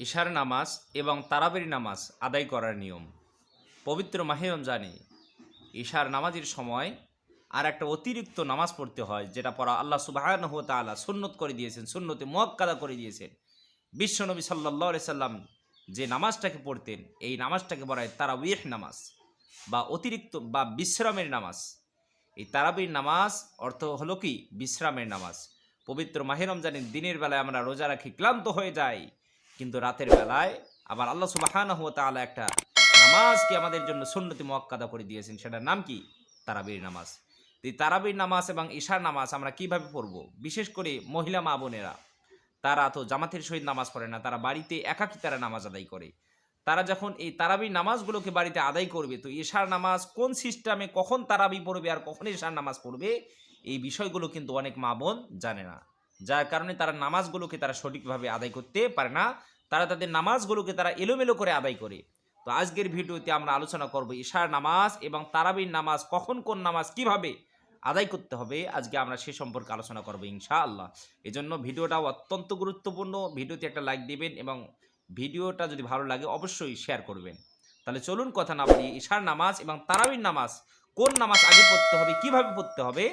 ইশার নামাজ এবং তারাবির নামাজ আদায় করার নিয়ম। পবিত্র মাহে রমজানে ইশার নামাজের সময় আর একটা অতিরিক্ত নামাজ পড়তে হয়, যেটা পড়া আল্লাহ সুবহানাহু ওয়া তাআলা সুন্নত করে দিয়েছেন, সুন্নতে মুআক্কাদা করে দিয়েছেন। বিশ্বনবী সাল্লাল্লাহু আলাইহি সাল্লাম যে নামাজটাকে পড়তেন, এই নামাজটাকে বলা হয় তারাবিহ নামাজ বা অতিরিক্ত বা বিশ্রামের নামাজ। এই তারাবির নামাজ অর্থ হলো কি? বিশ্রামের নামাজ। পবিত্র মাহে রমজানের দিনের বেলায় আমরা রোজা রাখি, ক্লান্ত হয়ে যাই, কিন্তু রাতের বেলায় আবার আল্লাহ সুবহানাহু ওয়া তাআলা একটা নামাজকে আমাদের জন্য সুন্নতে মুআক্কাদা করে দিয়েছেন, সেটার নাম কি? তারাবির নামাজ। এই তারাবির নামাজ এবং ঈশার নামাজ আমরা কিভাবে পড়ব? বিশেষ করে মহিলা মা বোনেরা, তারা তো জামাতের সহিত নামাজ পড়ে না, তারা বাড়িতে একাকী তারা নামাজ আদায় করে। তারা যখন এই তারাবি নামাজগুলোকে বাড়িতে আদায় করবে, তো ঈশার নামাজ কোন সিস্টেমে কখন তারাবি পড়বে আর কখন ঈশার নামাজ পড়বে, এই বিষয়গুলো কিন্তু অনেক মা বোন জানে না। যার কারণে তারা নামাজগুলোকে তারা সঠিকভাবে আদায় করতে পারে না, তারা তাদের নামাজগুলোকে তারা এলোমেলো করে আদায় করে। তো আজকের ভিডিওতে আমরা আলোচনা করব ঈশার নামাজ এবং তারাবির নামাজ কখন কোন নামাজ কিভাবে আদায় করতে হবে, আজকে আমরা সে সম্পর্কে আলোচনা করব ইনশাআল্লাহ। এজন্য ভিডিওটাও অত্যন্ত গুরুত্বপূর্ণ। ভিডিওতে একটা লাইক দিবেন এবং ভিডিওটা যদি ভালো লাগে অবশ্যই শেয়ার করবেন। তাহলে চলুন কথা না বাড়িয়ে ঈশার নামাজ এবং তারাবির নামাজ কোন নামাজ আগে পড়তে হবে, কিভাবে পড়তে হবে,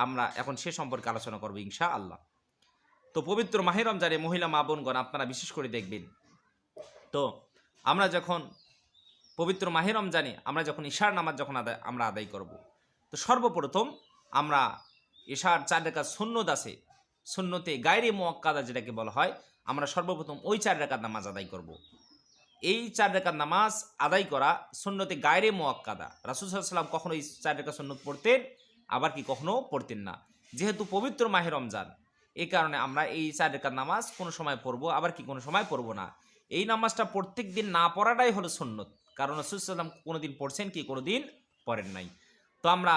আমরা এখন সে সম্পর্কে আলোচনা করব ইনশাআল্লাহ। তো পবিত্র মাহে রমজানে মহিলা মা বোনগণ, আপনারা বিশেষ করে দেখবেন, তো আমরা যখন পবিত্র মাহে রমজানে আমরা যখন ঈশার নামাজ যখন আমরা আদায় করব, তো সর্বপ্রথম আমরা ঈশার 4 রাকাত সুন্নত আছে, সুন্নতে গায়রে মুআক্কাদা যেটাকে বলা হয়, আমরা সর্বপ্রথম ওই 4 রাকাত নামাজ আদায় করব। এই 4 রাকাত নামাজ আদায় করা সুন্নতে গায়রে মুআক্কাদা। রাসূল সাল্লাল্লাহু আলাইহি ওয়াসাল্লাম কখনো এই 4 রাকাত সুন্নত পড়তেন, আবার কি কখনো পড়তেন না। যেহেতু পবিত্র মাহে রমজান, এই কারণে আমরা এই 4 রাকাত নামাজ কোনো সময় পড়বো, আবার কি কোনো সময় পড়বো না। এই নামাজটা প্রত্যেক দিন না পড়াটাই হলো সুন্নত, কারণ রাসূল সাল্লাল্লাহু আলাইহি ওয়াসাল্লাম কোনোদিন পড়ছেন কি? কোনোদিন পড়েন নাই। তো আমরা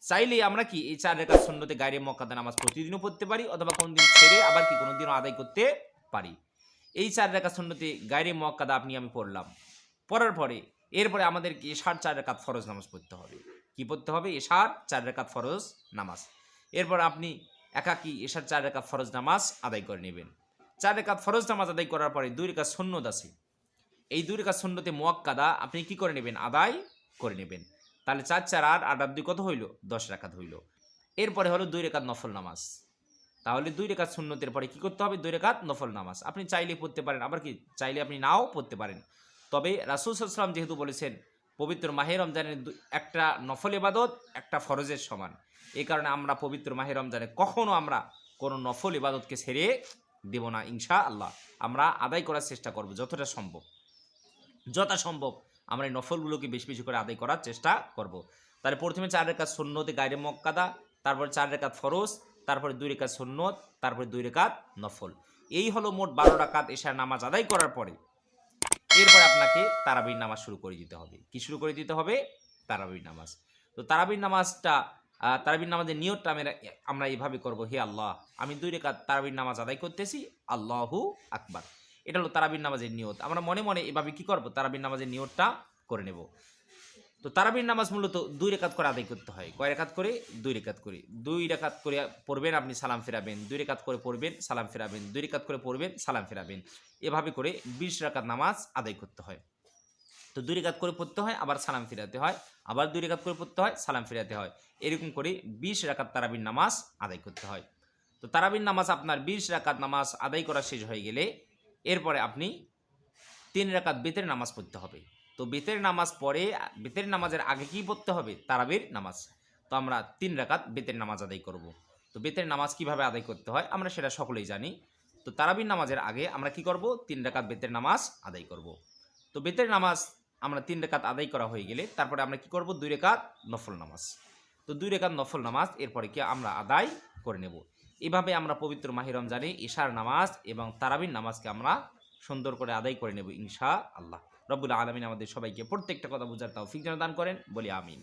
চাইলেই আমরা কি এই 4 রাকাত সুন্নতে গায়রে মুআক্কাদা নামাজ প্রতিদিনও পড়তে পারি, অথবা কোনোদিন ছেড়ে আবার কি কোনোদিনও আদায় করতে পারি। এই 4 রাকাত সুন্নতে গায়রে মুআক্কাদা আপনি আমি পড়লাম, পড়ার পরে এরপরে আমাদেরকে ঈশার 4 রাকাত ফরজ নামাজ পড়তে হবে। কি পড়তে হবে? ঈশার 4 রাকাত ফরজ নামাজ। এরপর আপনি একাকী ঈশার 4 রাকাত ফরজ নামাজ আদায় করে নেবেন। 4 রাকাত ফরজ নামাজ আদায় করার পরে 2 রাকাত সুন্নত আছে, এই 2 রাকাত সুন্নতে মুআক্কাদা আপনি কি করে নেবেন? আদায় করে নেবেন। তাহলে 4 4 8 8 আর 2 কত হইল? 10 রাকাত হইল। এরপরে হলো 2 রাকাত নফল নামাজ। তাহলে 2 রাকাত সুন্নতের পরে কি করতে হবে? 2 রাকাত নফল নামাজ। আপনি চাইলে পড়তে পারেন, আবার কি চাইলে আপনি নাও পড়তে পারেন। তবে রাসূল সাল্লাল্লাহু আলাইহি ওয়াসাল্লাম যেহেতু বলেছেন পবিত্র মাহে রমজানের একটা নফল ইবাদত একটা ফরজের সমান, এই কারণে আমরা পবিত্র মাহে রমজানে কখনো আমরা কোনো নফল ইবাদতকে ছেড়ে দেব না ইনশাআল্লাহ। আমরা আদায় করার চেষ্টা করব যতটা সম্ভব, যথাসম্ভব আমরা এই নফলগুলোকে বেশি বেশি করে আদায় করার চেষ্টা করব। তাহলে প্রথমে 4 রাকাত সুন্নতে গায়রে মুআক্কাদা, তারপর 4 রাকাত ফরজ, তারপরে 2 রাকাত সুন্নত, তারপরে 2 রাকাত নফল। এই হলো মোট 12 রাকাত ঈশার নামাজ আদায় করার পরে এরপরে আপনাকে তারাবির নামাজ শুরু করে দিতে হবে। কি শুরু করে দিতে হবে? তারাবির নামাজ। তো তারাবির নামাজটা তারাবির নামাজের নিয়তটা আমরা এইভাবে করব, হে আল্লাহ, আমি 2 রাকাত তারাবির নামাজ আদায় করতেছি, আল্লাহু আকবার। এটা হলো তারাবির নামাজের নিয়ত। আমরা মনে মনে এভাবে কি করব? তারাবির নামাজের নিয়তটা করে নেব। তো তারাবির নামাজ মূলত 2 রাকাত করে আদায় করতে হয়। কয় রাকাত করে? 2 রাকাত করে। 2 রাকাত করে পড়বেন, আপনি সালাম ফেরাবেন। 2 রাকাত করে পড়বেন, সালাম ফেরাবেন। 2 রাকাত করে পড়বেন, সালাম ফেরাবেন। এভাবে করে 20 রাকাত নামাজ আদায় করতে হয়। তো 2 রাকাত করে পড়তে হয়, আবার সালাম ফেরাতে হয়, আবার 2 রাকাত করে পড়তে হয়, সালাম ফেরাতে হয়। এরকম করে 20 রাকাত তারাবির নামাজ আদায় করতে হয়। তো তারাবির নামাজ আপনার 20 রাকাত নামাজ আদায় করা শেষ হয়ে গেলে এরপরে আপনি 3 রাকাত বেতের নামাজ পড়তে হবে। তো বেতের নামাজ পড়ে, বেতের নামাজের আগে কি পড়তে হবে? তারাবির নামাজ। তো আমরা 3 রাকাত বেতের নামাজ আদায় করব। তো বেতের নামাজ কিভাবে আদায় করতে হয় আমরা সেটা সকলেই জানি। তো তারাবির নামাজের আগে আমরা কি করব? 3 রাকাত বেতের নামাজ আদায় করব। তো বেতের নামাজ আমরা 3 রাকাত আদায় করা হয়ে গেলে তারপরে আমরা কি করব? 2 রাকাত নফল নামাজ। তো 2 রাকাত নফল নামাজ এরপরে কি আমরা আদায় করে নেব। এভাবে আমরা পবিত্র মাহে রমজানে ঈশার নামাজ এবং তারাবির নামাজকে আমরা সুন্দর করে আদায় করে নেব ইনশাআল্লাহ। রব্বুল আলামিন আমাদের সবাইকে প্রত্যেকটা কথা বোঝার তৌফিক যেন দান করেন, বলি আমিন।